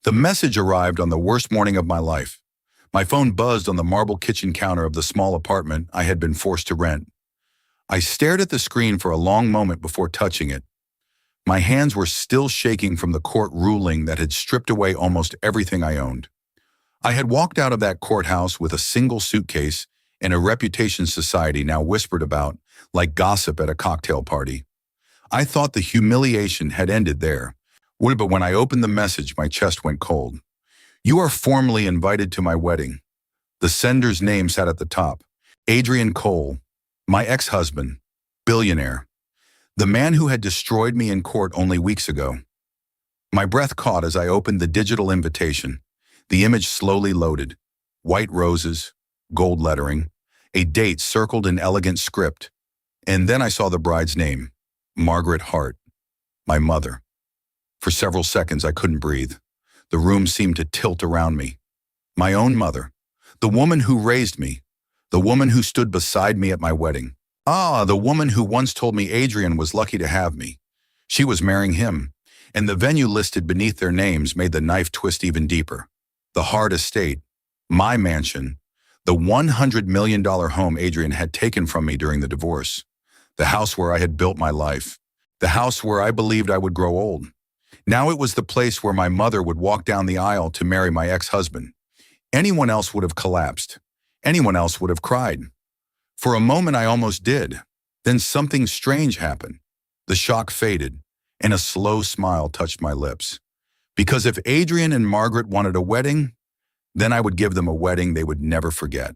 The message arrived on the worst morning of my life. My phone buzzed on the marble kitchen counter of the small apartment I had been forced to rent. I stared at the screen for a long moment before touching it. My hands were still shaking from the court ruling that had stripped away almost everything I owned. I had walked out of that courthouse with a single suitcase and a reputation society now whispered about like gossip at a cocktail party. I thought the humiliation had ended there. But when I opened the message, my chest went cold. You are formally invited to my wedding. The sender's name sat at the top. Adrian Cole, my ex-husband, billionaire. The man who had destroyed me in court only weeks ago. My breath caught as I opened the digital invitation. The image slowly loaded. White roses, gold lettering, a date circled in elegant script. And then I saw the bride's name, Margaret Hart, my mother. For several seconds I couldn't breathe. The room seemed to tilt around me. My own mother, the woman who raised me, the woman who stood beside me at my wedding. The woman who once told me Adrian was lucky to have me. She was marrying him, and the venue listed beneath their names made the knife twist even deeper. The Hart estate, my mansion, the $100 million home Adrian had taken from me during the divorce, the house where I had built my life, the house where I believed I would grow old. Now it was the place where my mother would walk down the aisle to marry my ex-husband. Anyone else would have collapsed. Anyone else would have cried. For a moment I almost did. Then something strange happened. The shock faded, and a slow smile touched my lips. Because if Adrian and Margaret wanted a wedding, then I would give them a wedding they would never forget.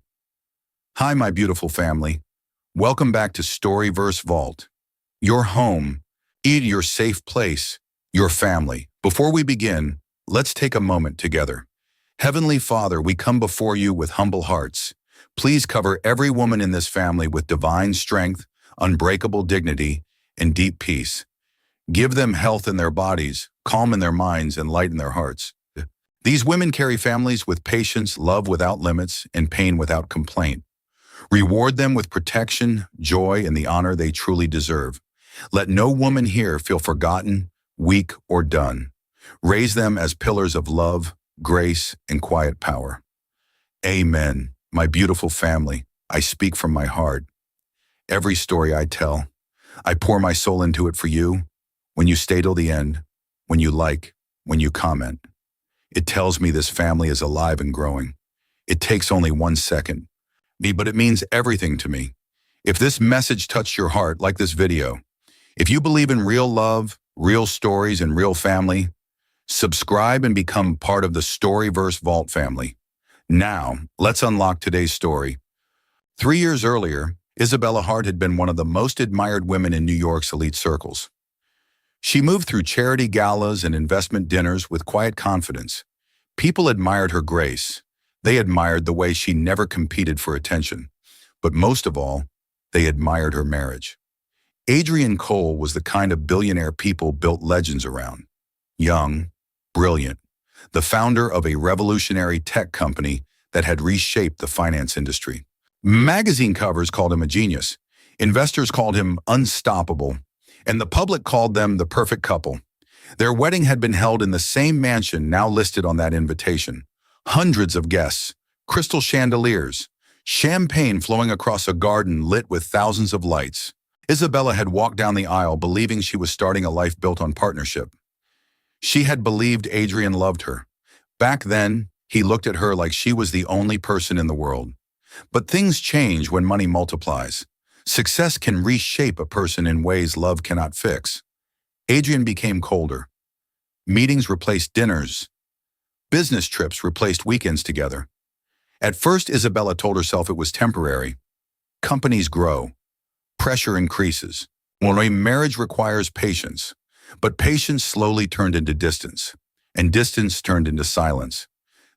Hi, my beautiful family. Welcome back to Storyverse Vault. Your home, your safe place, your family. Before we begin, let's take a moment together. Heavenly Father, we come before you with humble hearts. Please cover every woman in this family with divine strength, unbreakable dignity, and deep peace. Give them health in their bodies, calm in their minds, and light in their hearts. These women carry families with patience, love without limits, and pain without complaint. Reward them with protection, joy, and the honor they truly deserve. Let no woman here feel forgotten, weak, or done. Raise them as pillars of love, grace, and quiet power. Amen. My beautiful family, I speak from my heart. Every story I tell, I pour my soul into it for you. When you stay till the end, when you like, when you comment. It tells me this family is alive and growing. It takes only 1 second, but it means everything to me. If this message touched your heart like this video, if you believe in real love, real stories, and real family, subscribe and become part of the Storyverse Vault family. Now, let's unlock today's story. 3 years earlier, Isabella Hart had been one of the most admired women in New York's elite circles. She moved through charity galas and investment dinners with quiet confidence. People admired her grace. They admired the way she never competed for attention. But most of all, they admired her marriage. Adrian Cole was the kind of billionaire people built legends around. Young, brilliant, the founder of a revolutionary tech company that had reshaped the finance industry. Magazine covers called him a genius. Investors called him unstoppable. And the public called them the perfect couple. Their wedding had been held in the same mansion now listed on that invitation. Hundreds of guests, crystal chandeliers, champagne flowing across a garden lit with thousands of lights. Isabella had walked down the aisle believing she was starting a life built on partnership. She had believed Adrian loved her. Back then, he looked at her like she was the only person in the world. But things change when money multiplies. Success can reshape a person in ways love cannot fix. Adrian became colder. Meetings replaced dinners. Business trips replaced weekends together. At first, Isabella told herself it was temporary. Companies grow. Pressure increases. Well, a marriage requires patience. But patience slowly turned into distance. And distance turned into silence.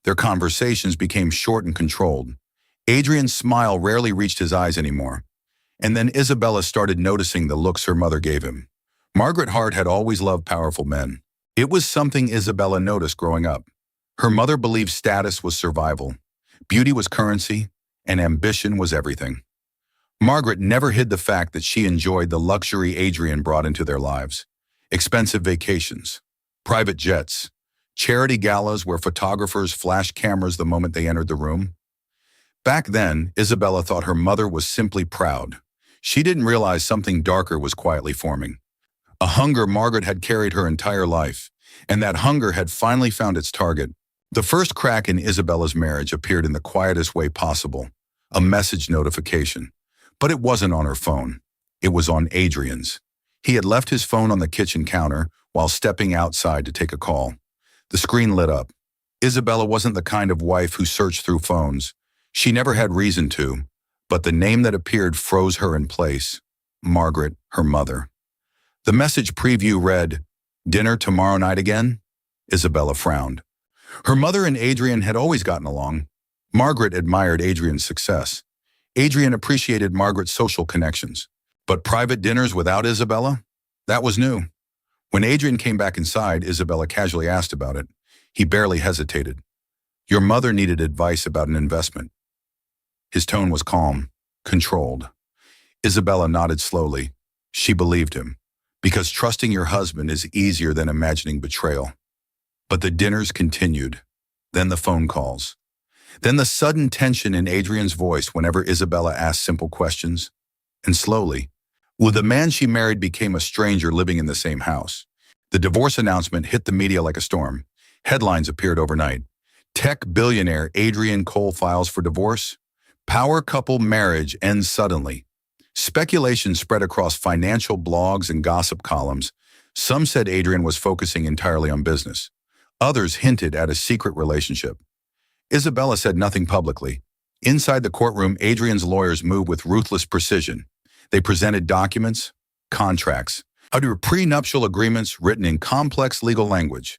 Their conversations became short and controlled. Adrian's smile rarely reached his eyes anymore. And then Isabella started noticing the looks her mother gave him. Margaret Hart had always loved powerful men. It was something Isabella noticed growing up. Her mother believed status was survival, beauty was currency, and ambition was everything. Margaret never hid the fact that she enjoyed the luxury Adrian brought into their lives. Expensive vacations, private jets, Charity galas where photographers flashed cameras the moment they entered the room. Back then, Isabella thought her mother was simply proud. She didn't realize something darker was quietly forming. A hunger Margaret had carried her entire life, and that hunger had finally found its target. The first crack in Isabella's marriage appeared in the quietest way possible, a message notification. But it wasn't on her phone. It was on Adrian's. He had left his phone on the kitchen counter while stepping outside to take a call. The screen lit up. Isabella wasn't the kind of wife who searched through phones. She never had reason to, but the name that appeared froze her in place. Margaret, her mother. The message preview read, "Dinner tomorrow night again?" Isabella frowned. Her mother and Adrian had always gotten along. Margaret admired Adrian's success. Adrian appreciated Margaret's social connections. But private dinners without Isabella? That was new. When Adrian came back inside, Isabella casually asked about it. He barely hesitated. "Your mother needed advice about an investment." His tone was calm, controlled. Isabella nodded slowly. She believed him, because trusting your husband is easier than imagining betrayal. But the dinners continued, then the phone calls, then the sudden tension in Adrian's voice whenever Isabella asked simple questions. And slowly, the man she married became a stranger living in the same house. The divorce announcement hit the media like a storm. Headlines appeared overnight. Tech billionaire Adrian Cole files for divorce. Power couple marriage ends suddenly. Speculation spread across financial blogs and gossip columns. Some said Adrian was focusing entirely on business. Others hinted at a secret relationship. Isabella said nothing publicly. Inside the courtroom, Adrian's lawyers moved with ruthless precision. They presented documents, contracts, other prenuptial agreements written in complex legal language.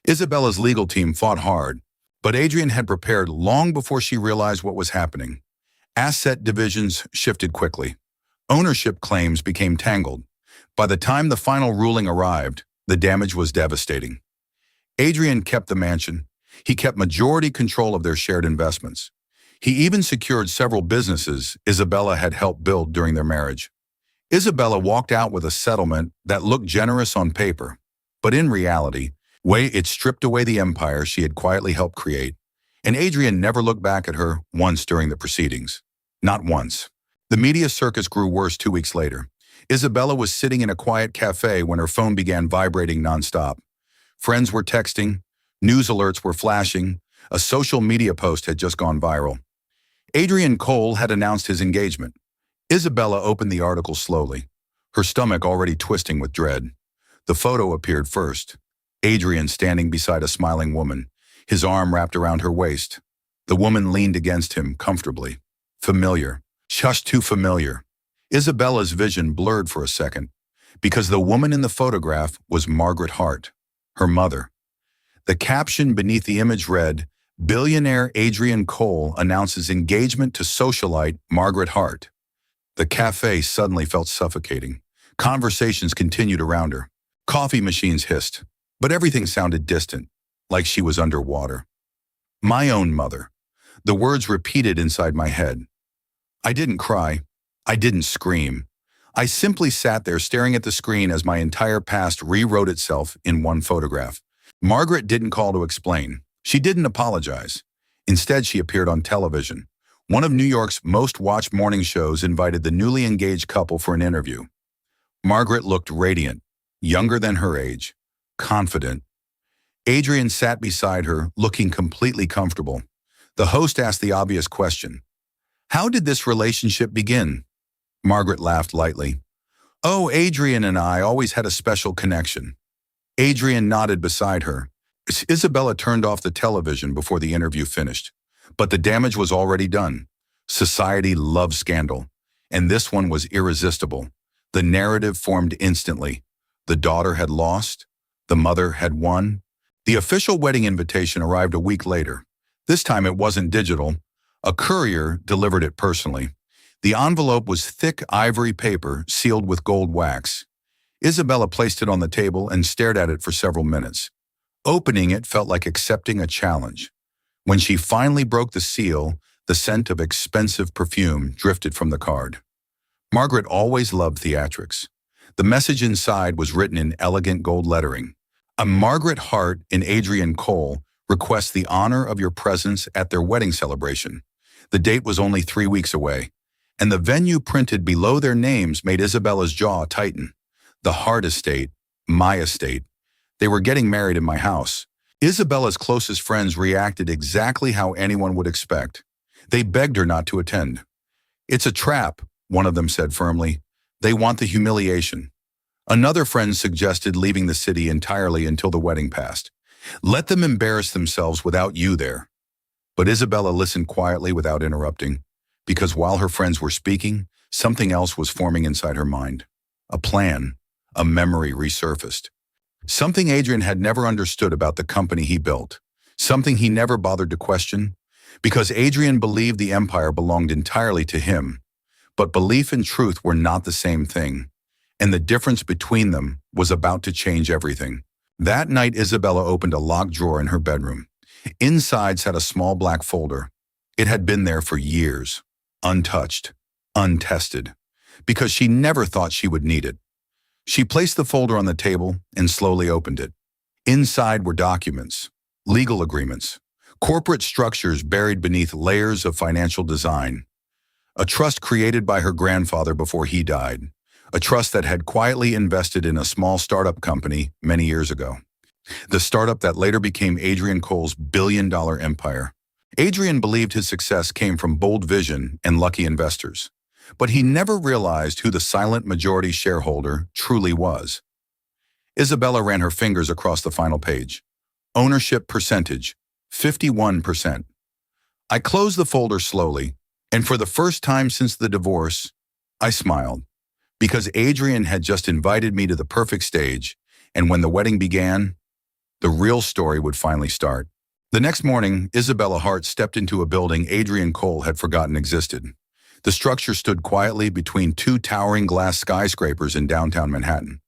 Isabella's legal team fought hard, but Adrian had prepared long before she realized what was happening. Asset divisions shifted quickly. Ownership claims became tangled. By the time the final ruling arrived, the damage was devastating. Adrian kept the mansion. He kept majority control of their shared investments. He even secured several businesses Isabella had helped build during their marriage. Isabella walked out with a settlement that looked generous on paper, but in reality, it stripped away the empire she had quietly helped create. And Adrian never looked back at her once during the proceedings. Not once. The media circus grew worse 2 weeks later. Isabella was sitting in a quiet cafe when her phone began vibrating nonstop. Friends were texting, news alerts were flashing, a social media post had just gone viral. Adrian Cole had announced his engagement. Isabella opened the article slowly, her stomach already twisting with dread. The photo appeared first. Adrian standing beside a smiling woman, his arm wrapped around her waist. The woman leaned against him comfortably. Familiar. Just too familiar. Isabella's vision blurred for a second, because the woman in the photograph was Margaret Hart, her mother. The caption beneath the image read, "Billionaire Adrian Cole announces engagement to socialite Margaret Hart." The cafe suddenly felt suffocating. Conversations continued around her. Coffee machines hissed, but everything sounded distant, like she was underwater. My own mother. The words repeated inside my head. I didn't cry. I didn't scream. I simply sat there staring at the screen as my entire past rewrote itself in one photograph. Margaret didn't call to explain. She didn't apologize. Instead, she appeared on television. One of New York's most watched morning shows invited the newly engaged couple for an interview. Margaret looked radiant, younger than her age, confident. Adrian sat beside her, looking completely comfortable. The host asked the obvious question. How did this relationship begin? Margaret laughed lightly. Oh, Adrian and I always had a special connection. Adrian nodded beside her. Isabella turned off the television before the interview finished. But the damage was already done. Society loves scandal, and this one was irresistible. The narrative formed instantly. The daughter had lost. The mother had won. The official wedding invitation arrived a week later. This time it wasn't digital. A courier delivered it personally. The envelope was thick ivory paper sealed with gold wax. Isabella placed it on the table and stared at it for several minutes. Opening it felt like accepting a challenge. When she finally broke the seal, the scent of expensive perfume drifted from the card. Margaret always loved theatrics. The message inside was written in elegant gold lettering. A Margaret Hart and Adrian Cole request the honor of your presence at their wedding celebration. The date was only 3 weeks away, and the venue printed below their names made Isabella's jaw tighten. The Hart estate, my estate. They were getting married in my house. Isabella's closest friends reacted exactly how anyone would expect. They begged her not to attend. It's a trap, one of them said firmly. They want the humiliation. Another friend suggested leaving the city entirely until the wedding passed. Let them embarrass themselves without you there. But Isabella listened quietly without interrupting, because while her friends were speaking, something else was forming inside her mind. A plan, a memory resurfaced. Something Adrian had never understood about the company he built. Something he never bothered to question, because Adrian believed the empire belonged entirely to him. But belief and truth were not the same thing, and the difference between them was about to change everything. That night, Isabella opened a locked drawer in her bedroom. Inside sat a small black folder. It had been there for years, untouched, untested, because she never thought she would need it. She placed the folder on the table and slowly opened it. Inside were documents, legal agreements, corporate structures buried beneath layers of financial design. A trust created by her grandfather before he died. A trust that had quietly invested in a small startup company many years ago. The startup that later became Adrian Cole's billion-dollar empire. Adrian believed his success came from bold vision and lucky investors. But he never realized who the silent majority shareholder truly was. Isabella ran her fingers across the final page. Ownership percentage, 51%. I closed the folder slowly, and for the first time since the divorce, I smiled. Because Adrian had just invited me to the perfect stage, and when the wedding began, the real story would finally start. The next morning, Isabella Hart stepped into a building Adrian Cole had forgotten existed. The structure stood quietly between two towering glass skyscrapers in downtown Manhattan.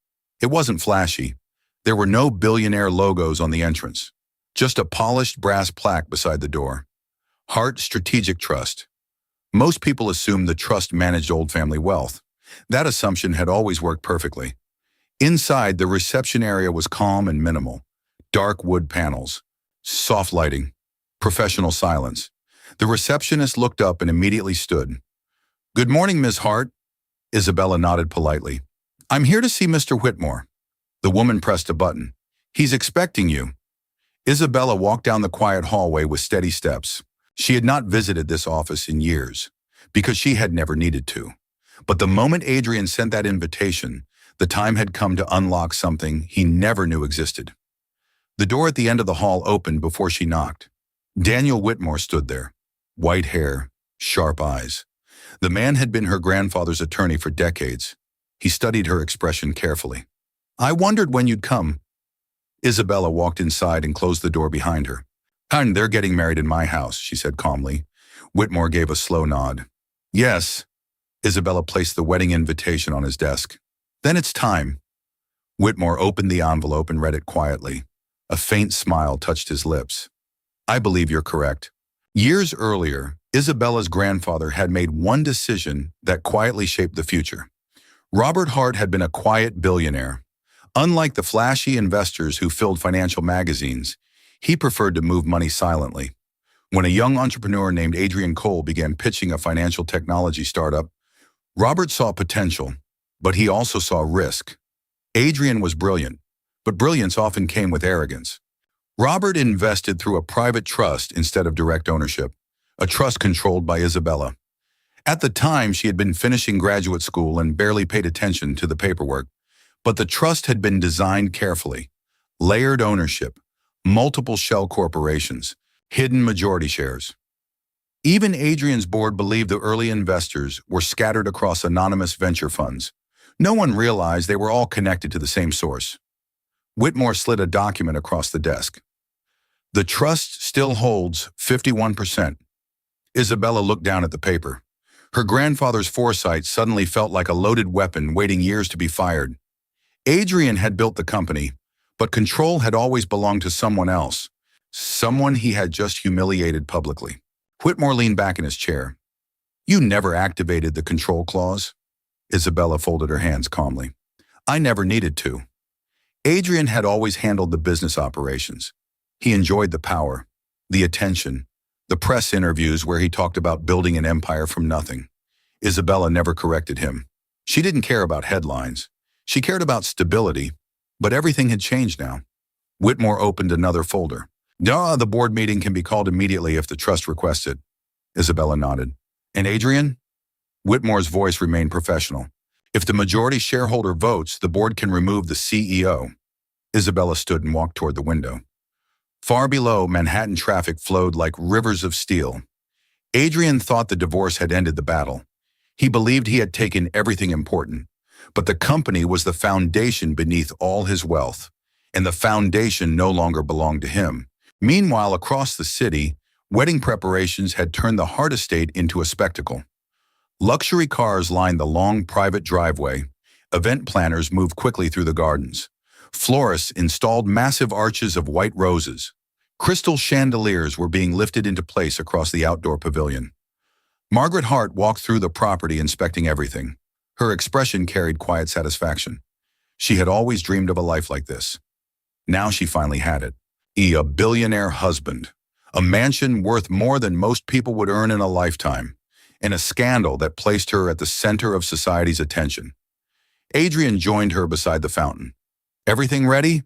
It wasn't flashy. There were no Billionaire logos on the entrance, just a polished brass plaque beside the door. Hart Strategic Trust. Most people assumed the trust managed old family wealth. That assumption had always worked perfectly. Inside, the reception area was calm and minimal. Dark wood panels, soft lighting, professional silence. The receptionist looked up and immediately stood. "Good morning, Ms. Hart." Isabella nodded politely. "I'm here to see Mr. Whitmore." The woman pressed a button. "He's expecting you." Isabella walked down the quiet hallway with steady steps. She had not visited this office in years, because she had never needed to. But the moment Adrian sent that invitation, the time had come to unlock something he never knew existed. The door at the end of the hall opened before she knocked. Daniel Whitmore stood there. White hair, sharp eyes. The man had been her grandfather's attorney for decades. He studied her expression carefully. "I wondered when you'd come." Isabella walked inside and closed the door behind her. "And they're getting married in my house," she said calmly. Whitmore gave a slow nod. "Yes." Isabella placed the wedding invitation on his desk. "Then it's time." Whitmore opened the envelope and read it quietly. A faint smile touched his lips. "I believe you're correct." Years earlier, Isabella's grandfather had made one decision that quietly shaped the future. Robert Hart had been a quiet billionaire. Unlike the flashy investors who filled financial magazines, he preferred to move money silently. When a young entrepreneur named Adrian Cole began pitching a financial technology startup, Robert saw potential, but he also saw risk. Adrian was brilliant, but brilliance often came with arrogance. Robert invested through a private trust instead of direct ownership, a trust controlled by Isabella. At the time, she had been finishing graduate school and barely paid attention to the paperwork, but the trust had been designed carefully. Layered ownership, multiple shell corporations, hidden majority shares. Even Adrian's board believed the early investors were scattered across anonymous venture funds. No one realized they were all connected to the same source. Whitmore slid a document across the desk. "The trust still holds 51%. Isabella looked down at the paper. Her grandfather's foresight suddenly felt like a loaded weapon waiting years to be fired. Adrian had built the company, but control had always belonged to someone else, someone he had just humiliated publicly. Whitmore leaned back in his chair. "You never activated the control clause?" Isabella folded her hands calmly. "I never needed to." Adrian had always handled the business operations. He enjoyed the power, the attention, the press interviews where he talked about building an empire from nothing. Isabella never corrected him. She didn't care about headlines. She cared about stability, but everything had changed now. Whitmore opened another folder. Duh, the board meeting can be called immediately if the trust requests it. Isabella nodded. And Adrian? Whitmore's voice remained professional. If the majority shareholder votes, the board can remove the CEO. Isabella stood and walked toward the window. Far below, Manhattan traffic flowed like rivers of steel. Adrian thought the divorce had ended the battle. He believed he had taken everything important, but the company was the foundation beneath all his wealth, and the foundation no longer belonged to him. Meanwhile, across the city, wedding preparations had turned the Hart estate into a spectacle. Luxury cars lined the long private driveway. Event planners moved quickly through the gardens. Florists installed massive arches of white roses. Crystal chandeliers were being lifted into place across the outdoor pavilion. Margaret Hart walked through the property inspecting everything. Her expression carried quiet satisfaction. She had always dreamed of a life like this. Now she finally had it. A billionaire husband. A mansion worth more than most people would earn in a lifetime. And a scandal that placed her at the center of society's attention. Adrian joined her beside the fountain. Everything ready?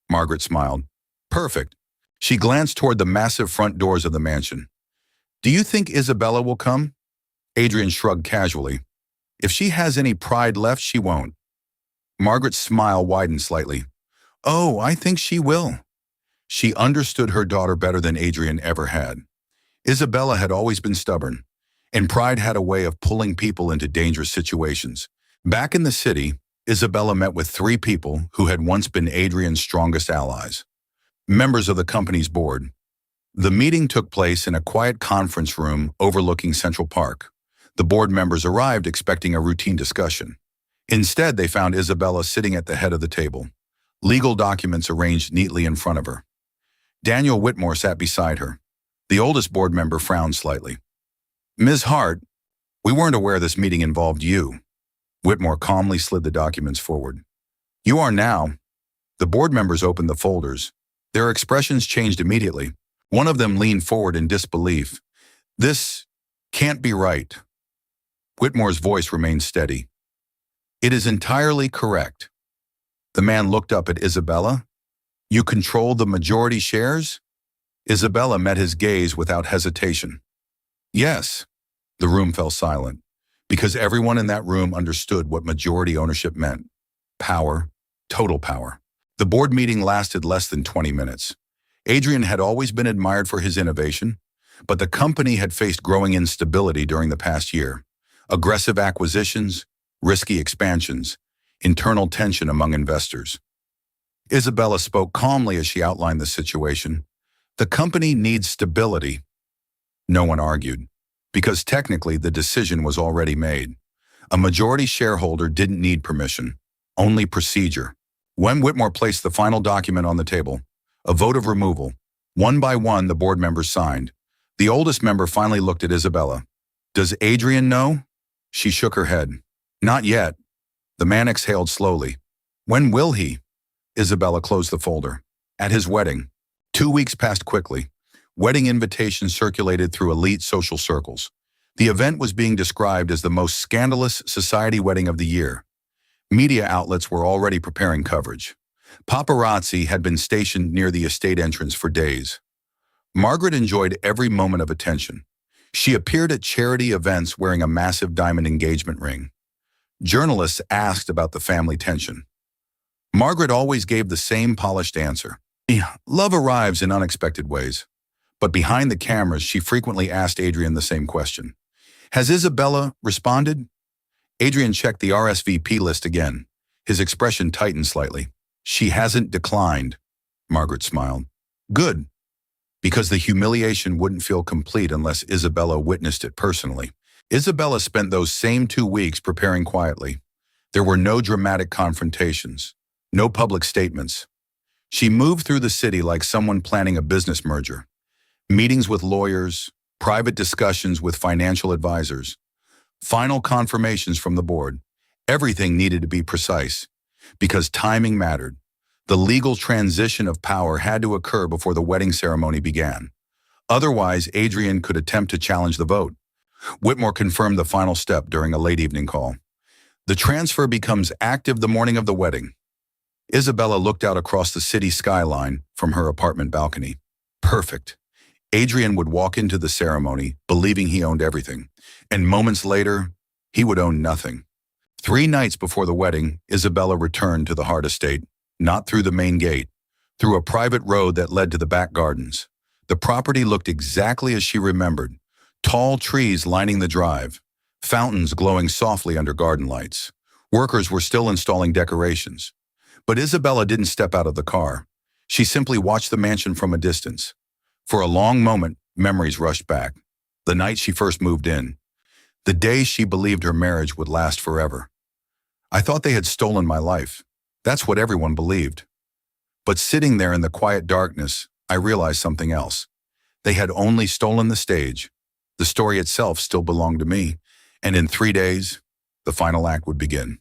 Margaret smiled. Perfect. She glanced toward the massive front doors of the mansion. Do you think Isabella will come? Adrian shrugged casually. If she has any pride left, she won't. Margaret's smile widened slightly. Oh, I think she will. She understood her daughter better than Adrian ever had. Isabella had always been stubborn, and pride had a way of pulling people into dangerous situations. Back in the city, Isabella met with 3 people who had once been Adrian's strongest allies. Members of the company's board. The meeting took place in a quiet conference room overlooking Central Park. The board members arrived expecting a routine discussion. Instead, they found Isabella sitting at the head of the table, legal documents arranged neatly in front of her. Daniel Whitmore sat beside her. The oldest board member frowned slightly. Ms. Hart, we weren't aware this meeting involved you. Whitmore calmly slid the documents forward. You are now. The board members opened the folders. Their expressions changed immediately. One of them leaned forward in disbelief. This can't be right. Whitmore's voice remained steady. It is entirely correct. The man looked up at Isabella. You control the majority shares? Isabella met his gaze without hesitation. Yes. The room fell silent, because everyone in that room understood what majority ownership meant. Power, total power. The board meeting lasted less than 20 minutes. Adrian had always been admired for his innovation, but the company had faced growing instability during the past year. Aggressive acquisitions, risky expansions, internal tension among investors. Isabella spoke calmly as she outlined the situation. The company needs stability. No one argued, because technically the decision was already made. A majority shareholder didn't need permission, only procedure. When Whitmore placed the final document on the table, a vote of removal, one by one the board members signed. The oldest member finally looked at Isabella. Does Adrian know? She shook her head. Not yet. The man exhaled slowly. When will he? Isabella closed the folder. At his wedding. 2 weeks passed quickly. Wedding invitations circulated through elite social circles. The event was being described as the most scandalous society wedding of the year. Media outlets were already preparing coverage. Paparazzi had been stationed near the estate entrance for days. Margaret enjoyed every moment of attention. She appeared at charity events wearing a massive diamond engagement ring. Journalists asked about the family tension. Margaret always gave the same polished answer. Love arrives in unexpected ways. But behind the cameras, she frequently asked Adrian the same question. Has Isabella responded? Adrian checked the RSVP list again. His expression tightened slightly. She hasn't declined, Margaret smiled. Good, because the humiliation wouldn't feel complete unless Isabella witnessed it personally. Isabella spent those same 2 weeks preparing quietly. There were no dramatic confrontations, no public statements. She moved through the city like someone planning a business merger. Meetings with lawyers, private discussions with financial advisors, final confirmations from the board. Everything needed to be precise, because timing mattered. The legal transition of power had to occur before the wedding ceremony began. Otherwise, Adrian could attempt to challenge the vote. Whitmore confirmed the final step during a late evening call. The transfer becomes active the morning of the wedding. Isabella looked out across the city skyline from her apartment balcony. Perfect. Adrian would walk into the ceremony believing he owned everything, and moments later, he would own nothing. 3 nights before the wedding, Isabella returned to the Hart estate, not through the main gate, through a private road that led to the back gardens. The property looked exactly as she remembered, tall trees lining the drive, fountains glowing softly under garden lights. Workers were still installing decorations. But Isabella didn't step out of the car. She simply watched the mansion from a distance. For a long moment, memories rushed back. The night she first moved in. The day she believed her marriage would last forever. I thought they had stolen my life. That's what everyone believed. But sitting there in the quiet darkness, I realized something else. They had only stolen the stage. The story itself still belonged to me, and in 3 days, the final act would begin.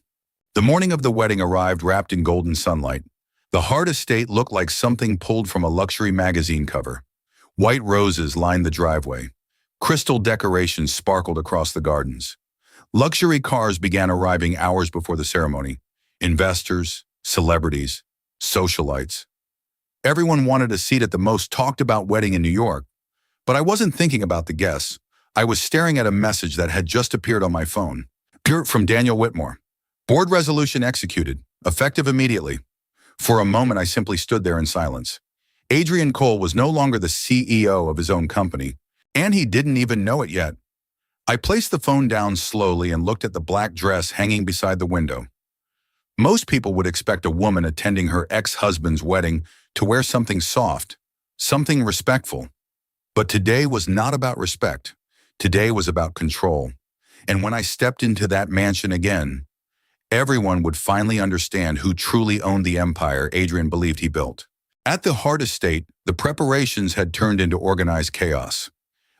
The morning of the wedding arrived wrapped in golden sunlight. The Hart estate looked like something pulled from a luxury magazine cover. White roses lined the driveway. Crystal decorations sparkled across the gardens. Luxury cars began arriving hours before the ceremony. Investors, celebrities, socialites. Everyone wanted a seat at the most talked about wedding in New York. But I wasn't thinking about the guests. I was staring at a message that had just appeared on my phone. From Daniel Whitmore. Board resolution executed, effective immediately. For a moment, I simply stood there in silence. Adrian Cole was no longer the CEO of his own company, and he didn't even know it yet. I placed the phone down slowly and looked at the black dress hanging beside the window. Most people would expect a woman attending her ex-husband's wedding to wear something soft, something respectful. But today was not about respect. Today was about control. And when I stepped into that mansion again, everyone would finally understand who truly owned the empire Adrian believed he built. At the Hart estate, the preparations had turned into organized chaos.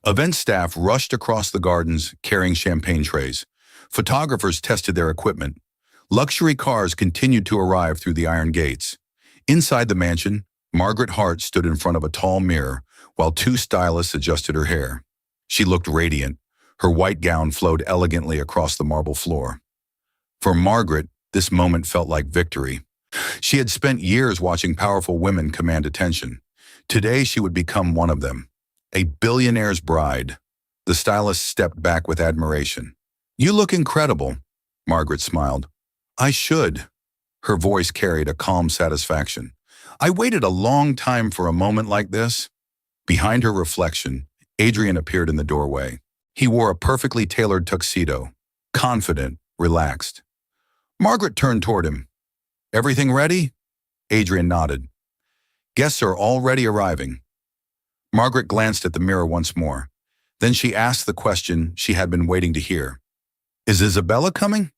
Event staff rushed across the gardens carrying champagne trays. Photographers tested their equipment. Luxury cars continued to arrive through the iron gates. Inside the mansion, Margaret Hart stood in front of a tall mirror while 2 stylists adjusted her hair. She looked radiant. Her white gown flowed elegantly across the marble floor. For Margaret, this moment felt like victory. She had spent years watching powerful women command attention. Today she would become one of them. A billionaire's bride. The stylist stepped back with admiration. "You look incredible," Margaret smiled. "I should." Her voice carried a calm satisfaction. "I waited a long time for a moment like this." Behind her reflection, Adrian appeared in the doorway. He wore a perfectly tailored tuxedo, confident, relaxed. Margaret turned toward him. "Everything ready?" Adrian nodded. "Guests are already arriving." Margaret glanced at the mirror once more. Then she asked the question she had been waiting to hear. "Is Isabella coming?"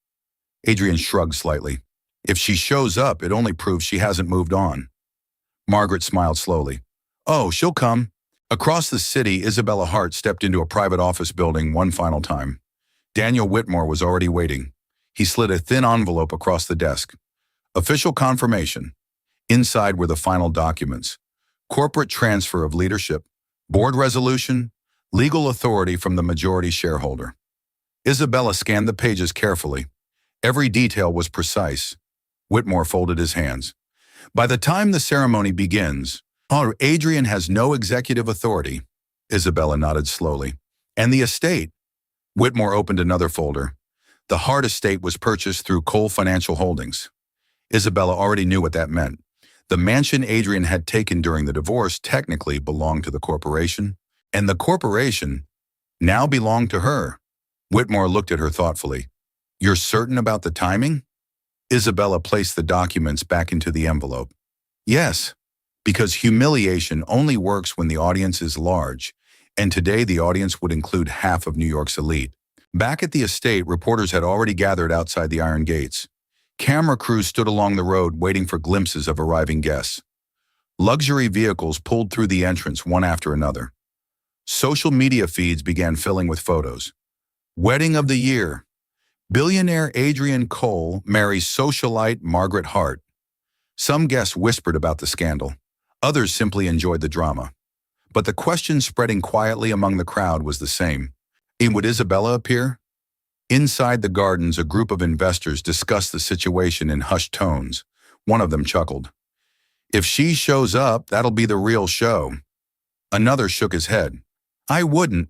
Adrian shrugged slightly. "If she shows up, it only proves she hasn't moved on." Margaret smiled slowly. "Oh, she'll come." Across the city, Isabella Hart stepped into a private office building one final time. Daniel Whitmore was already waiting. He slid a thin envelope across the desk. "Official confirmation." Inside were the final documents. Corporate transfer of leadership, board resolution, legal authority from the majority shareholder. Isabella scanned the pages carefully. Every detail was precise. Whitmore folded his hands. "By the time the ceremony begins, Adrian has no executive authority." Isabella nodded slowly. "And the estate?" Whitmore opened another folder. The Hart estate was purchased through Cole Financial Holdings. Isabella already knew what that meant. The mansion Adrian had taken during the divorce technically belonged to the corporation, and the corporation now belonged to her. Whitmore looked at her thoughtfully. "You're certain about the timing?" Isabella placed the documents back into the envelope. "Yes, because humiliation only works when the audience is large, and today the audience would include half of New York's elite." Back at the estate, reporters had already gathered outside the iron gates. Camera crews stood along the road waiting for glimpses of arriving guests. Luxury vehicles pulled through the entrance one after another. Social media feeds began filling with photos. Wedding of the year. Billionaire Adrian Cole marries socialite Margaret Hart. Some guests whispered about the scandal. Others simply enjoyed the drama. But the question spreading quietly among the crowd was the same. Would Isabella appear? Inside the gardens, a group of investors discussed the situation in hushed tones. One of them chuckled. If she shows up, that'll be the real show. Another shook his head. I wouldn't,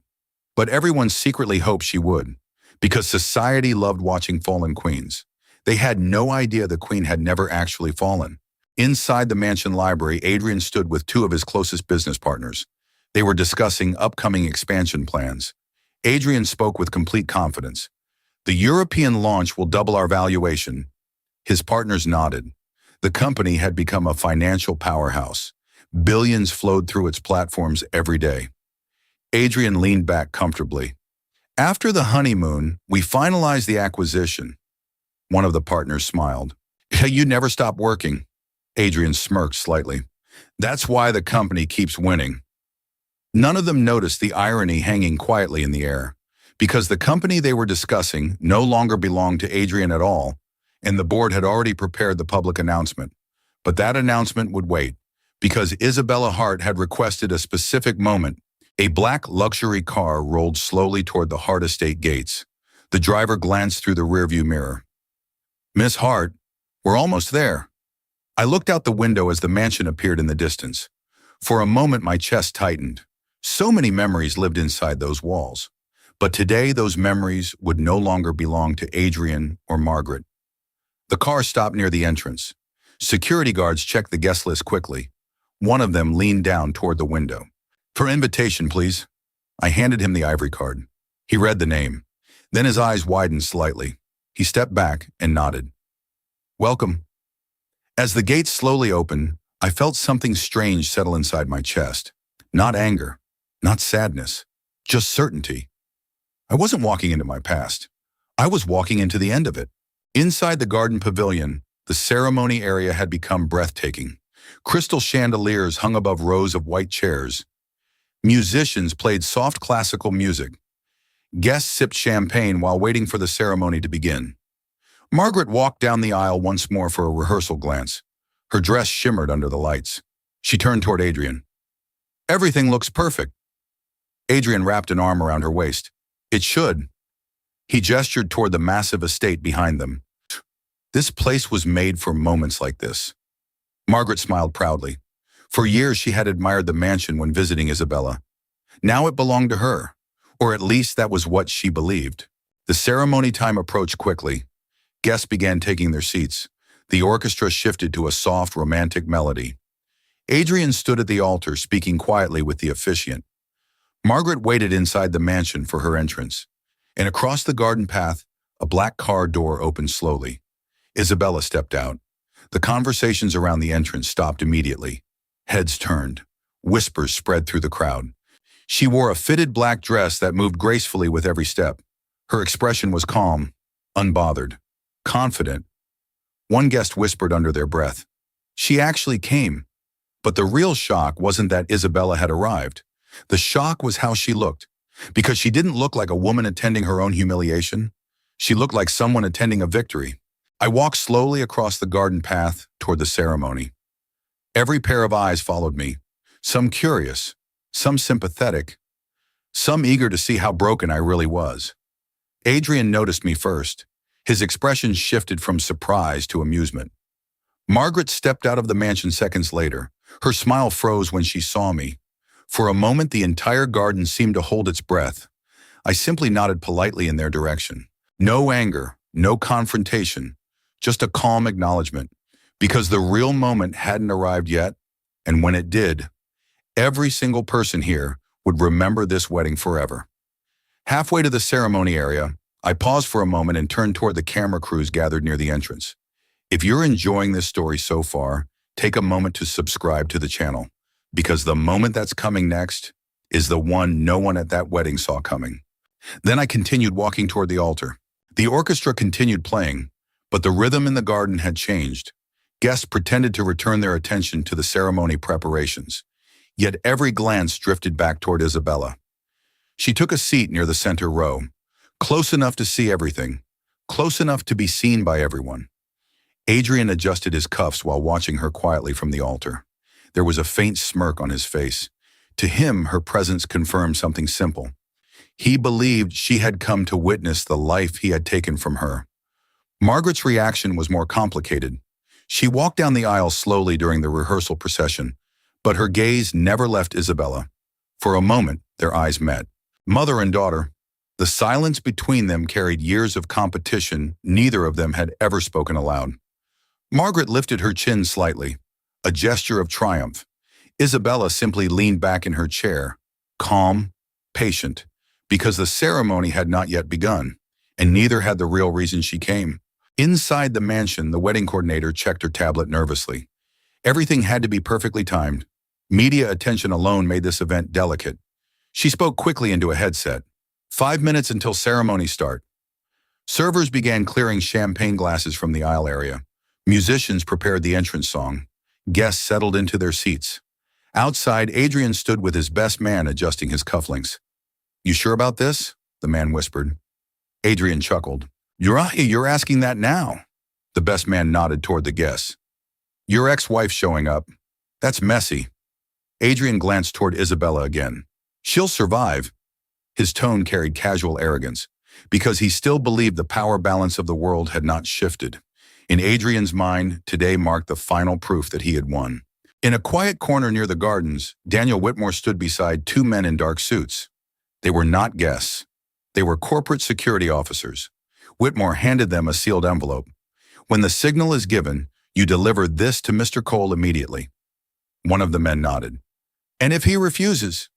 but everyone secretly hoped she would, because society loved watching fallen queens. They had no idea the queen had never actually fallen. Inside the mansion library, Adrian stood with two of his closest business partners. They were discussing upcoming expansion plans. Adrian spoke with complete confidence. The European launch will double our valuation. His partners nodded. The company had become a financial powerhouse. Billions flowed through its platforms every day. Adrian leaned back comfortably. After the honeymoon, we finalized the acquisition. One of the partners smiled. You never stop working. Adrian smirked slightly. That's why the company keeps winning. None of them noticed the irony hanging quietly in the air, because the company they were discussing no longer belonged to Adrian at all, and the board had already prepared the public announcement. But that announcement would wait, because Isabella Hart had requested a specific moment. A black luxury car rolled slowly toward the Hart estate gates. The driver glanced through the rearview mirror. Miss Hart, we're almost there. I looked out the window as the mansion appeared in the distance. For a moment, my chest tightened. So many memories lived inside those walls. But today, those memories would no longer belong to Adrian or Margaret. The car stopped near the entrance. Security guards checked the guest list quickly. One of them leaned down toward the window. For invitation, please. I handed him the ivory card. He read the name. Then his eyes widened slightly. He stepped back and nodded. Welcome. As the gates slowly opened, I felt something strange settle inside my chest. Not anger, not sadness, just certainty. I wasn't walking into my past. I was walking into the end of it. Inside the garden pavilion, the ceremony area had become breathtaking. Crystal chandeliers hung above rows of white chairs. Musicians played soft classical music. Guests sipped champagne while waiting for the ceremony to begin. Margaret walked down the aisle once more for a rehearsal glance. Her dress shimmered under the lights. She turned toward Adrian. Everything looks perfect. Adrian wrapped an arm around her waist. It should. He gestured toward the massive estate behind them. This place was made for moments like this. Margaret smiled proudly. For years she had admired the mansion when visiting Isabella. Now it belonged to her, or at least that was what she believed. The ceremony time approached quickly. Guests began taking their seats. The orchestra shifted to a soft, romantic melody. Adrian stood at the altar, speaking quietly with the officiant. Margaret waited inside the mansion for her entrance, and across the garden path, a black car door opened slowly. Isabella stepped out. The conversations around the entrance stopped immediately. Heads turned. Whispers spread through the crowd. She wore a fitted black dress that moved gracefully with every step. Her expression was calm, unbothered, confident. One guest whispered under their breath, "She actually came." But the real shock wasn't that Isabella had arrived. The shock was how she looked, because she didn't look like a woman attending her own humiliation. She looked like someone attending a victory. I walked slowly across the garden path toward the ceremony. Every pair of eyes followed me, some curious, some sympathetic, some eager to see how broken I really was. Adrian noticed me first. His expression shifted from surprise to amusement. Margaret stepped out of the mansion seconds later. Her smile froze when she saw me. For a moment, the entire garden seemed to hold its breath. I simply nodded politely in their direction. No anger, no confrontation, just a calm acknowledgement, because the real moment hadn't arrived yet, and when it did, every single person here would remember this wedding forever. Halfway to the ceremony area, I paused for a moment and turned toward the camera crews gathered near the entrance. If you're enjoying this story so far, take a moment to subscribe to the channel, because the moment that's coming next is the one no one at that wedding saw coming. Then I continued walking toward the altar. The orchestra continued playing, but the rhythm in the garden had changed. Guests pretended to return their attention to the ceremony preparations, yet every glance drifted back toward Isabella. She took a seat near the center row, close enough to see everything, close enough to be seen by everyone. Adrian adjusted his cuffs while watching her quietly from the altar. There was a faint smirk on his face. To him, her presence confirmed something simple. He believed she had come to witness the life he had taken from her. Margaret's reaction was more complicated. She walked down the aisle slowly during the rehearsal procession, but her gaze never left Isabella. For a moment, their eyes met. Mother and daughter. The silence between them carried years of competition neither of them had ever spoken aloud. Margaret lifted her chin slightly, a gesture of triumph. Isabella simply leaned back in her chair, calm, patient, because the ceremony had not yet begun, and neither had the real reason she came. Inside the mansion, the wedding coordinator checked her tablet nervously. Everything had to be perfectly timed. Media attention alone made this event delicate. She spoke quickly into a headset. 5 minutes until ceremony start. Servers began clearing champagne glasses from the aisle area. Musicians prepared the entrance song. Guests settled into their seats. Outside, Adrian stood with his best man adjusting his cufflinks. "You sure about this?" the man whispered. Adrian chuckled. You're asking that now." The best man nodded toward the guests. "Your ex-wife showing up. That's messy." Adrian glanced toward Isabella again. "She'll survive." His tone carried casual arrogance, because he still believed the power balance of the world had not shifted. In Adrian's mind, today marked the final proof that he had won. In a quiet corner near the gardens, Daniel Whitmore stood beside two men in dark suits. They were not guests. They were corporate security officers. Whitmore handed them a sealed envelope. "When the signal is given, you deliver this to Mr. Cole immediately." One of the men nodded. "And if he refuses?"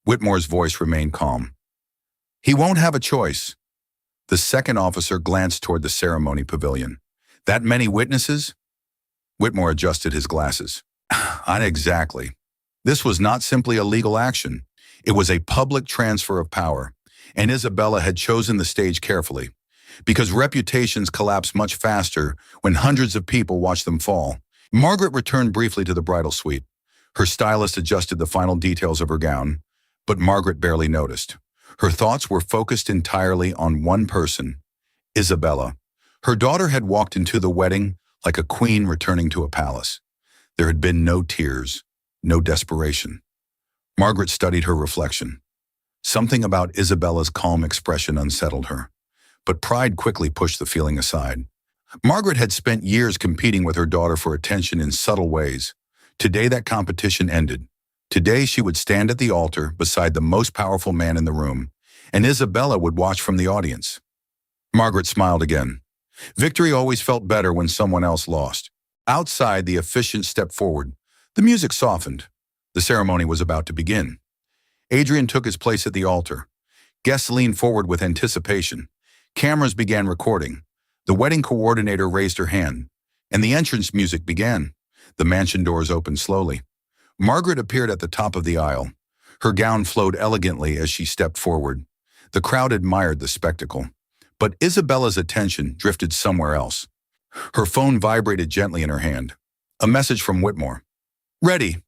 Whitmore's voice remained calm. "He won't have a choice." The second officer glanced toward the ceremony pavilion. "That many witnesses?" Whitmore adjusted his glasses. Not exactly. This was not simply a legal action. It was a public transfer of power, and Isabella had chosen the stage carefully, because reputations collapse much faster when hundreds of people watch them fall. Margaret returned briefly to the bridal suite. Her stylist adjusted the final details of her gown, but Margaret barely noticed. Her thoughts were focused entirely on one person, Isabella. Her daughter had walked into the wedding like a queen returning to a palace. There had been no tears, no desperation. Margaret studied her reflection. Something about Isabella's calm expression unsettled her, but pride quickly pushed the feeling aside. Margaret had spent years competing with her daughter for attention in subtle ways. Today that competition ended. Today she would stand at the altar beside the most powerful man in the room, and Isabella would watch from the audience. Margaret smiled again. Victory always felt better when someone else lost. Outside, the officiant stepped forward. The music softened. The ceremony was about to begin. Adrian took his place at the altar. Guests leaned forward with anticipation. Cameras began recording. The wedding coordinator raised her hand, and the entrance music began. The mansion doors opened slowly. Margaret appeared at the top of the aisle. Her gown flowed elegantly as she stepped forward. The crowd admired the spectacle, but Isabella's attention drifted somewhere else. Her phone vibrated gently in her hand. A message from Whitmore. "Ready."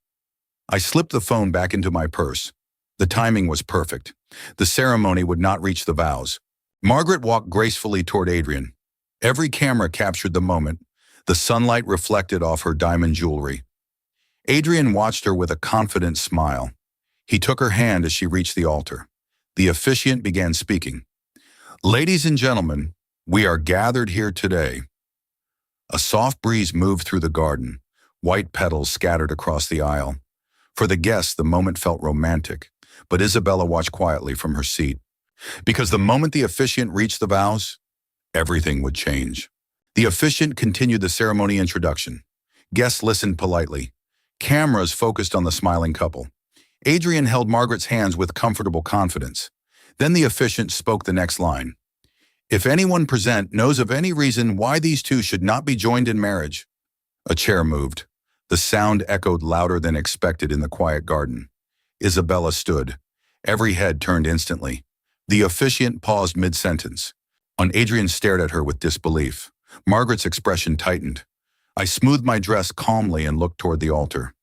I slipped the phone back into my purse. The timing was perfect. The ceremony would not reach the vows. Margaret walked gracefully toward Adrian. Every camera captured the moment. The sunlight reflected off her diamond jewelry. Adrian watched her with a confident smile. He took her hand as she reached the altar. The officiant began speaking. "Ladies and gentlemen, we are gathered here today." A soft breeze moved through the garden. White petals scattered across the aisle. For the guests, the moment felt romantic, but Isabella watched quietly from her seat. Because the moment the officiant reached the vows, everything would change. The officiant continued the ceremony introduction. Guests listened politely. Cameras focused on the smiling couple. Adrian held Margaret's hands with comfortable confidence. Then the officiant spoke the next line. "If anyone present knows of any reason why these two should not be joined in marriage." A chair moved. The sound echoed louder than expected in the quiet garden. Isabella stood. Every head turned instantly. The officiant paused mid-sentence. Adrian stared at her with disbelief. Margaret's expression tightened. I smoothed my dress calmly and looked toward the altar.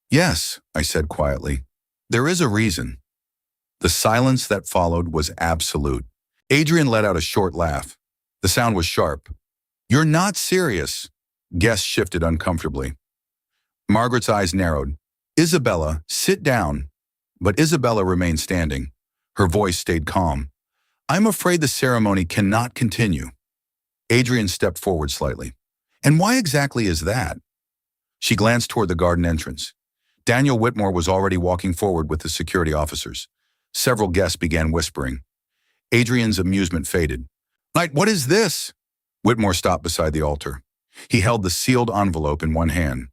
"Yes," I said quietly. "There is a reason." The silence that followed was absolute. Adrian let out a short laugh. The sound was sharp, You're not serious. Guests shifted uncomfortably. Margaret's eyes narrowed. Isabella, sit down. But Isabella remained standing. Her voice stayed calm. I'm afraid the ceremony cannot continue. Adrian stepped forward slightly. And why exactly is that? She glanced toward the garden entrance. Daniel Whitmore was already walking forward with the security officers. Several guests began whispering. Adrian's amusement faded. Knight, what is this? Whitmore stopped beside the altar. He held the sealed envelope in one hand.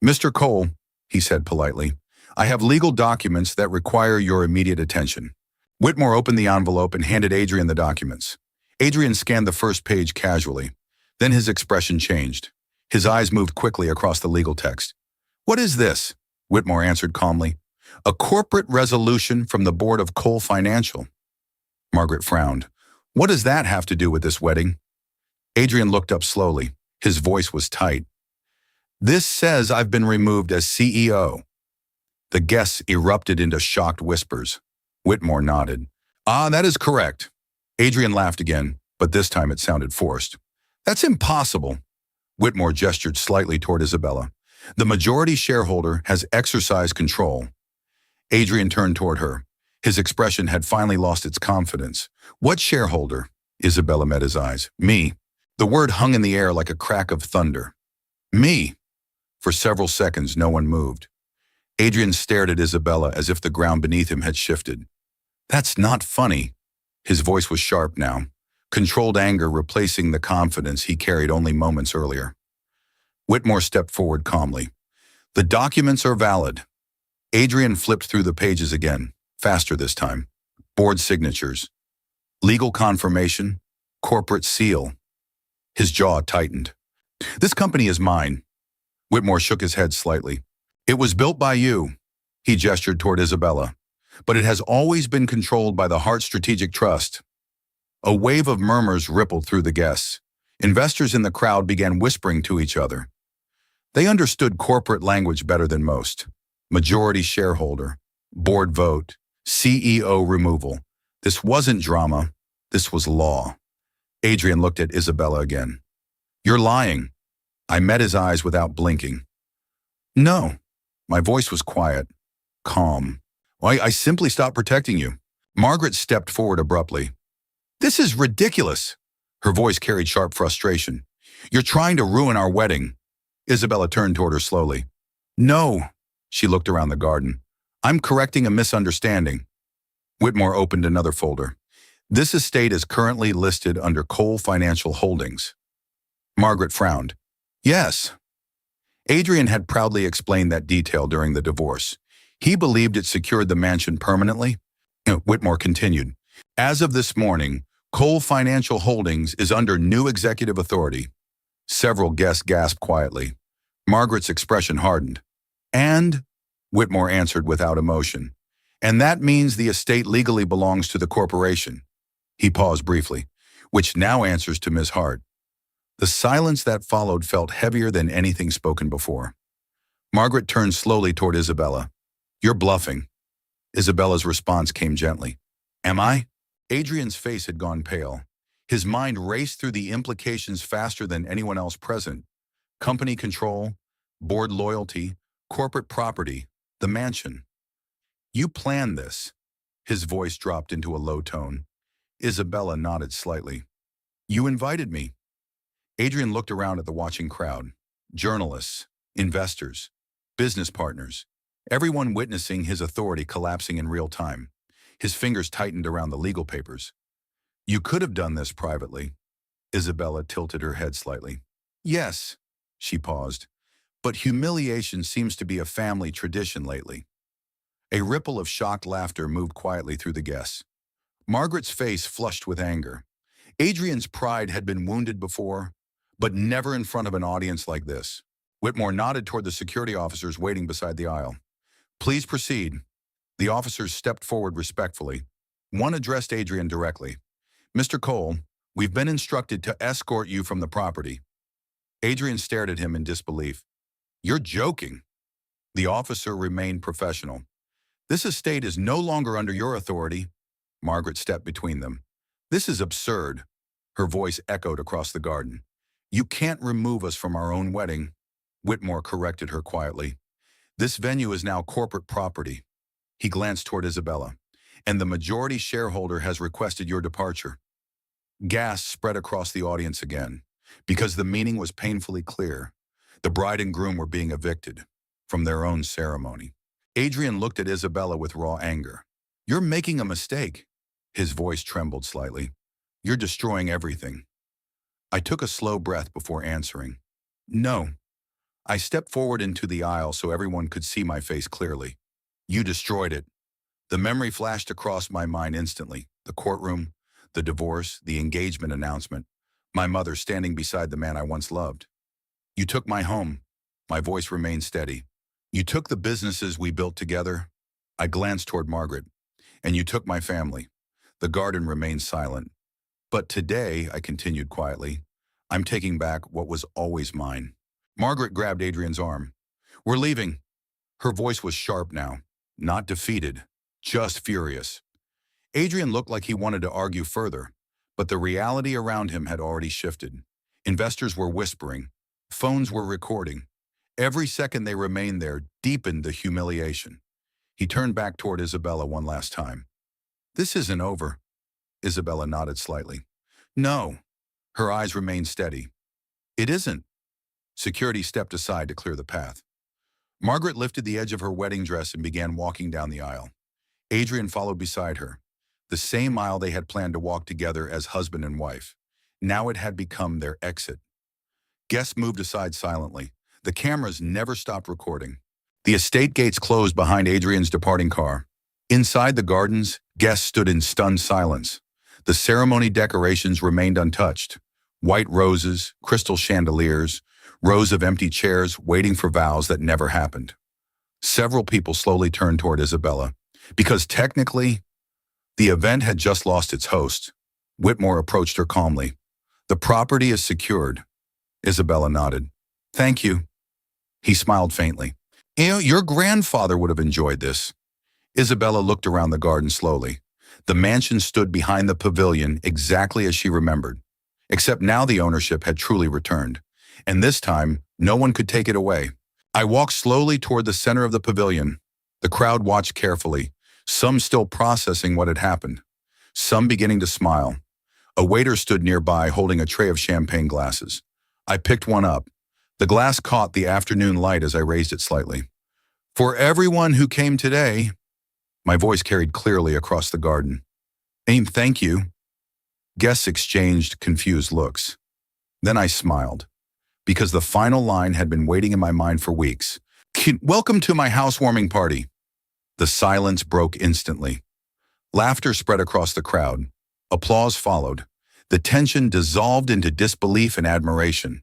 Mr. Cole, he said politely, I have legal documents that require your immediate attention. Whitmore opened the envelope and handed Adrian the documents. Adrian scanned the first page casually. Then his expression changed. His eyes moved quickly across the legal text. What is this? Whitmore answered calmly. A corporate resolution from the board of Cole Financial. Margaret frowned. What does that have to do with this wedding? Adrian looked up slowly. His voice was tight. This says I've been removed as CEO. The guests erupted into shocked whispers. Whitmore nodded. Ah, that is correct. Adrian laughed again, but this time it sounded forced. That's impossible. Whitmore gestured slightly toward Isabella. The majority shareholder has exercised control. Adrian turned toward her. His expression had finally lost its confidence. What shareholder? Isabella met his eyes. Me. The word hung in the air like a crack of thunder. Me. For several seconds, no one moved. Adrian stared at Isabella as if the ground beneath him had shifted. That's not funny. His voice was sharp now, controlled anger replacing the confidence he carried only moments earlier. Whitmore stepped forward calmly. The documents are valid. Adrian flipped through the pages again, faster this time. Board signatures. Legal confirmation. Corporate seal. His jaw tightened. This company is mine. Whitmore shook his head slightly. It was built by you. He gestured toward Isabella. But it has always been controlled by the Hart Strategic Trust. A wave of murmurs rippled through the guests. Investors in the crowd began whispering to each other. They understood corporate language better than most. Majority shareholder, board vote, CEO removal. This wasn't drama. This was law. Adrian looked at Isabella again. You're lying. I met his eyes without blinking. No. My voice was quiet, calm. I simply stopped protecting you. Margaret stepped forward abruptly. This is ridiculous. Her voice carried sharp frustration. You're trying to ruin our wedding. Isabella turned toward her slowly. No. She looked around the garden. I'm correcting a misunderstanding. Whitmore opened another folder. This estate is currently listed under Cole Financial Holdings. Margaret frowned. Yes. Adrian had proudly explained that detail during the divorce. He believed it secured the mansion permanently. Whitmore continued. As of this morning, Cole Financial Holdings is under new executive authority. Several guests gasped quietly. Margaret's expression hardened. And, Whitmore answered without emotion, and that means the estate legally belongs to the corporation. He paused briefly, which now answers to Ms. Hart. The silence that followed felt heavier than anything spoken before. Margaret turned slowly toward Isabella. You're bluffing. Isabella's response came gently. Am I? Adrian's face had gone pale. His mind raced through the implications faster than anyone else present. Company control, board loyalty, corporate property, the mansion. You planned this. His voice dropped into a low tone. Isabella nodded slightly. You invited me. Adrian looked around at the watching crowd. Journalists, investors, business partners, everyone witnessing his authority collapsing in real time. His fingers tightened around the legal papers. You could have done this privately. Isabella tilted her head slightly. Yes, she paused, but humiliation seems to be a family tradition lately. A ripple of shocked laughter moved quietly through the guests. Margaret's face flushed with anger. Adrian's pride had been wounded before, but never in front of an audience like this. Whitmore nodded toward the security officers waiting beside the aisle. Please proceed. The officers stepped forward respectfully. One addressed Adrian directly. Mr. Cole, we've been instructed to escort you from the property. Adrian stared at him in disbelief. You're joking. The officer remained professional. This estate is no longer under your authority. Margaret stepped between them. This is absurd. Her voice echoed across the garden. You can't remove us from our own wedding, Whitmore corrected her quietly. This venue is now corporate property. He glanced toward Isabella. And the majority shareholder has requested your departure. Gasps spread across the audience again, because the meaning was painfully clear. The bride and groom were being evicted from their own ceremony. Adrian looked at Isabella with raw anger. You're making a mistake. His voice trembled slightly. You're destroying everything. I took a slow breath before answering. No. I stepped forward into the aisle so everyone could see my face clearly. You destroyed it. The memory flashed across my mind instantly. The courtroom, the divorce, the engagement announcement, my mother standing beside the man I once loved. You took my home. My voice remained steady. You took the businesses we built together. I glanced toward Margaret. And you took my family. The garden remained silent. But today, I continued quietly, I'm taking back what was always mine. Margaret grabbed Adrian's arm. We're leaving. Her voice was sharp now, not defeated, just furious. Adrian looked like he wanted to argue further, but the reality around him had already shifted. Investors were whispering. Phones were recording. Every second they remained there deepened the humiliation. He turned back toward Isabella one last time. This isn't over. Isabella nodded slightly. No. Her eyes remained steady. It isn't. Security stepped aside to clear the path. Margaret lifted the edge of her wedding dress and began walking down the aisle. Adrian followed beside her, the same aisle they had planned to walk together as husband and wife. Now it had become their exit. Guests moved aside silently. The cameras never stopped recording. The estate gates closed behind Adrian's departing car. Inside the gardens, guests stood in stunned silence. The ceremony decorations remained untouched. White roses, crystal chandeliers, rows of empty chairs waiting for vows that never happened. Several people slowly turned toward Isabella, because technically, the event had just lost its host. Whitmore approached her calmly. The property is secured. Isabella nodded. Thank you. He smiled faintly. Your grandfather would have enjoyed this. Isabella looked around the garden slowly. The mansion stood behind the pavilion exactly as she remembered, except now the ownership had truly returned, and this time, no one could take it away. I walked slowly toward the center of the pavilion. The crowd watched carefully, some still processing what had happened, some beginning to smile. A waiter stood nearby holding a tray of champagne glasses. I picked one up. The glass caught the afternoon light as I raised it slightly. For everyone who came today, my voice carried clearly across the garden. Thank you. Guests exchanged confused looks. Then I smiled, because the final line had been waiting in my mind for weeks. Welcome to my housewarming party. The silence broke instantly. Laughter spread across the crowd. Applause followed. The tension dissolved into disbelief and admiration.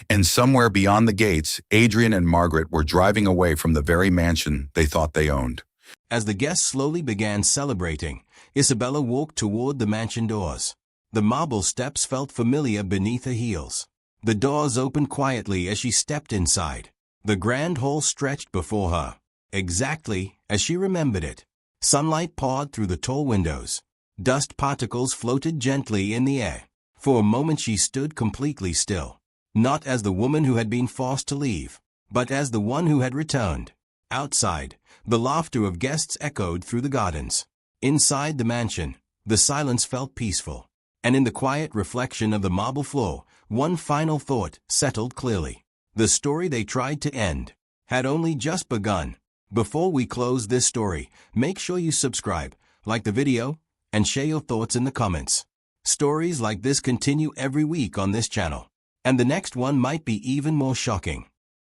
And somewhere beyond the gates, Adrian and Margaret were driving away from the very mansion they thought they owned. As the guests slowly began celebrating, Isabella walked toward the mansion doors. The marble steps felt familiar beneath her heels. The doors opened quietly as she stepped inside. The grand hall stretched before her, exactly as she remembered it. Sunlight poured through the tall windows. Dust particles floated gently in the air. For a moment she stood completely still, not as the woman who had been forced to leave, but as the one who had returned. Outside, the laughter of guests echoed through the gardens. Inside the mansion, the silence felt peaceful, and in the quiet reflection of the marble floor, one final thought settled clearly. The story they tried to end had only just begun. Before we close this story, make sure you subscribe, like the video, and share your thoughts in the comments. Stories like this continue every week on this channel, and the next one might be even more shocking.